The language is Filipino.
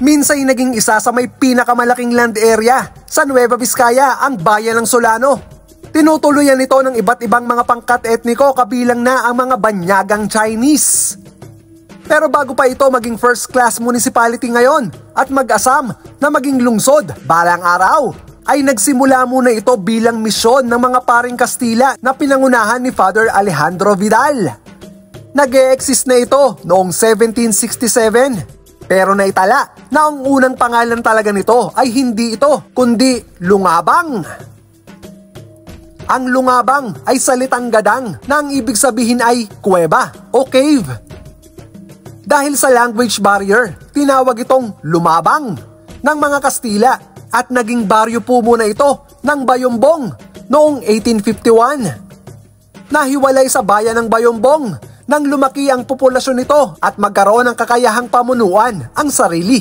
Minsay naging isa sa may pinakamalaking land area sa Nueva Vizcaya ang bayan ng Solano. Tinutuluyan ito ng iba't ibang mga pangkat etniko kabilang na ang mga banyagang Chinese. Pero bago pa ito maging first class municipality ngayon at mag-asam na maging lungsod balang araw, ay nagsimula muna ito bilang misyon ng mga paring Kastila na pinangunahan ni Father Alejandro Vidal. Nag-e-exist na ito noong 1767, pero naitala na ang unang pangalan talaga nito ay hindi ito, kundi Lungabang. Ang Lungabang ay salitang Gadang na ang ibig sabihin ay kuweba o cave. Dahil sa language barrier, tinawag itong Lumabang ng mga Kastila at naging baryo po muna ito ng Bayombong noong 1851. Nahiwalay sa bayan ng Bayombong nang lumaki ang populasyon nito at magkaroon ng kakayahang pamunuan ang sarili.